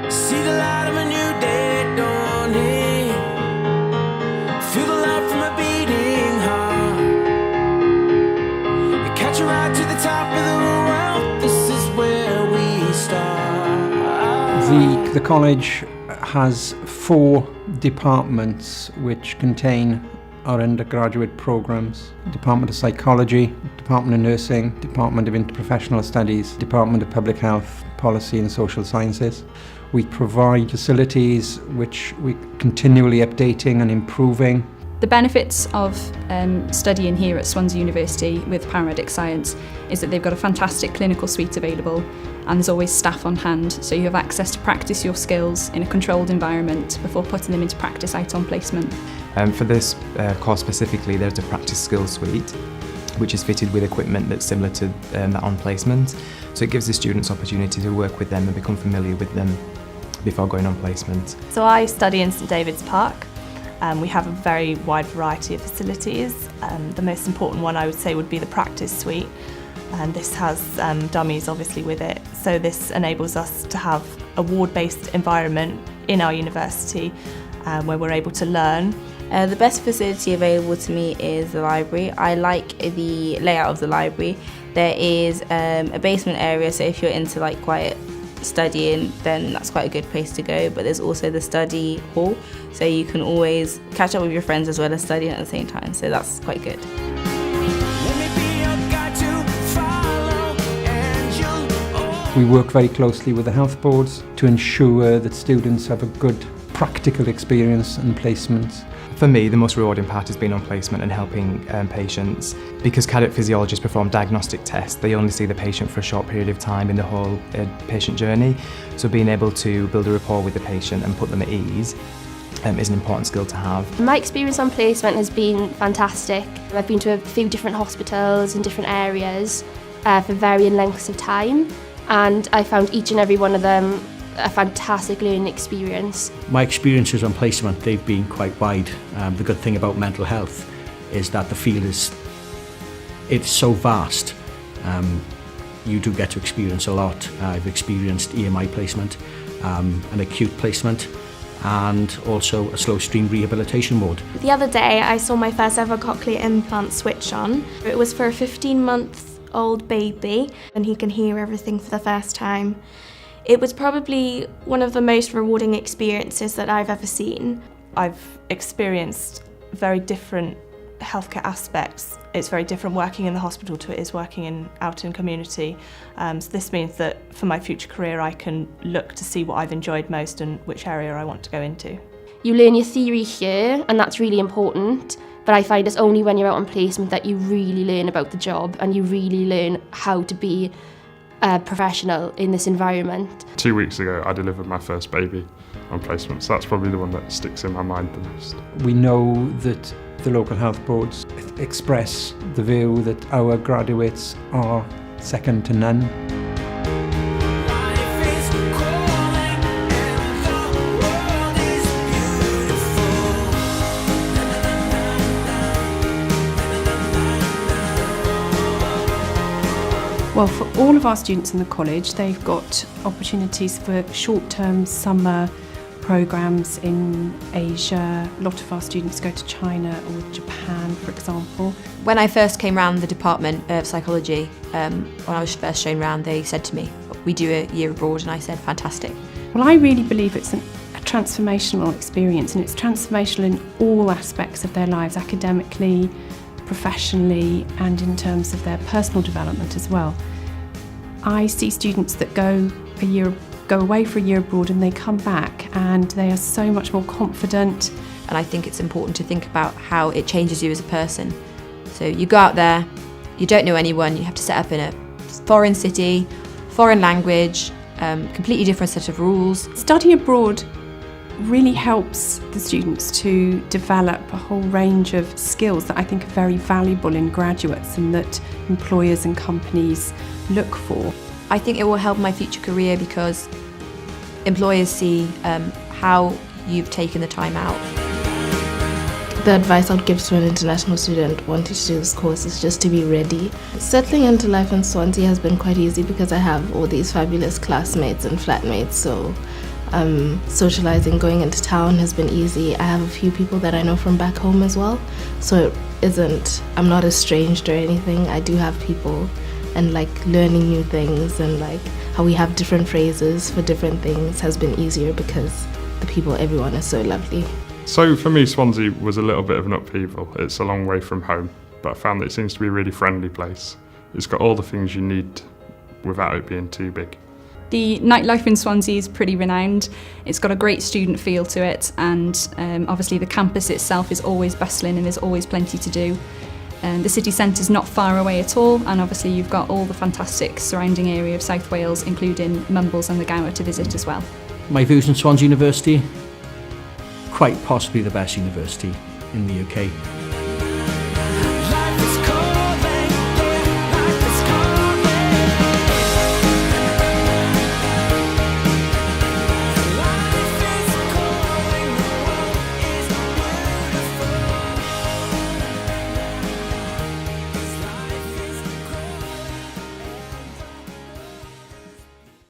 See the light of a new day dawning. Feel the light from a beating heart. You catch a ride to the top of the world. This is where we start. The college has 4 departments which contain our undergraduate programs: Department of Psychology, Department of Nursing, Department of Interprofessional Studies, Department of Public Health, Policy and Social Sciences. We provide facilities which we're continually updating and improving. The benefits of studying here at Swansea University with Paramedic Science is that they've got a fantastic clinical suite available, and there's always staff on hand, so you have access to practice your skills in a controlled environment before putting them into practice out on placement. For this course specifically, there's a practice skills suite which is fitted with equipment that's similar to that on placement, so it gives the students opportunity to work with them and become familiar with them before going on placement. So I study in St David's Park. We have a very wide variety of facilities. The most important one I would say would be the practice suite, and this has dummies obviously with it, so this enables us to have a ward-based environment in our university where we're able to learn. The best facility available to me is the library. I like the layout of the library. There is a basement area, so if you're into like quiet studying, then that's quite a good place to go. But there's also the study hall, so you can always catch up with your friends as well as studying at the same time, so that's quite good. We work very closely with the health boards to ensure that students have a good practical experience and placements. For me, the most rewarding part has been on placement and helping patients. Because cadet physiologists perform diagnostic tests, they only see the patient for a short period of time in the whole patient journey. So being able to build a rapport with the patient and put them at ease is an important skill to have. My experience on placement has been fantastic. I've been to a few different hospitals in different areas for varying lengths of time, and I found each and every one of them a fantastic learning experience. My experiences on placement, they've been quite wide. The good thing about mental health is that the field it's so vast. You do get to experience a lot. I've experienced EMI placement, an acute placement, and also a slow stream rehabilitation ward. The other day I saw my first ever cochlear implant switch on. It was for a 15-month-old baby, and he can hear everything for the first time. It was probably one of the most rewarding experiences that I've ever seen. I've experienced very different healthcare aspects. It's very different working in the hospital to it is working out in community. So this means that for my future career I can look to see what I've enjoyed most and which area I want to go into. You learn your theory here, and that's really important, but I find it's only when you're out on placement that you really learn about the job and you really learn how to be a professional in this environment. 2 weeks ago I delivered my first baby on placement, so that's probably the one that sticks in my mind the most. We know that the local health boards express the view that our graduates are second to none. Well, for all of our students in the college, they've got opportunities for short-term summer programmes in Asia. A lot of our students go to China or Japan, for example. When I first came round the Department of Psychology, when I was first shown round, they said to me, "We do a year abroad," and I said, "Fantastic." Well, I really believe it's a transformational experience, and it's transformational in all aspects of their lives, academically, professionally, and in terms of their personal development as well. I see students that go away for a year abroad and they come back and they are so much more confident. And I think it's important to think about how it changes you as a person. So you go out there, you don't know anyone, you have to set up in a foreign city, foreign language, completely different set of rules. Studying abroad really helps the students to develop a whole range of skills that I think are very valuable in graduates and that employers and companies look for. I think it will help my future career because employers see how you've taken the time out. The advice I would give to an international student wanting to do this course is just to be ready. Settling into life in Swansea has been quite easy because I have all these fabulous classmates and flatmates, so Socialising, going into town has been easy. I have a few people that I know from back home as well, so I'm not estranged or anything. I do have people, and like learning new things and like how we have different phrases for different things has been easier because everyone is so lovely. So for me, Swansea was a little bit of an upheaval. It's a long way from home, but I found that it seems to be a really friendly place. It's got all the things you need without it being too big. The nightlife in Swansea is pretty renowned. It's got a great student feel to it, and obviously the campus itself is always bustling and there's always plenty to do. The city centre is not far away at all, and obviously you've got all the fantastic surrounding area of South Wales, including Mumbles and the Gower, to visit as well. My views on Swansea University, quite possibly the best university in the UK.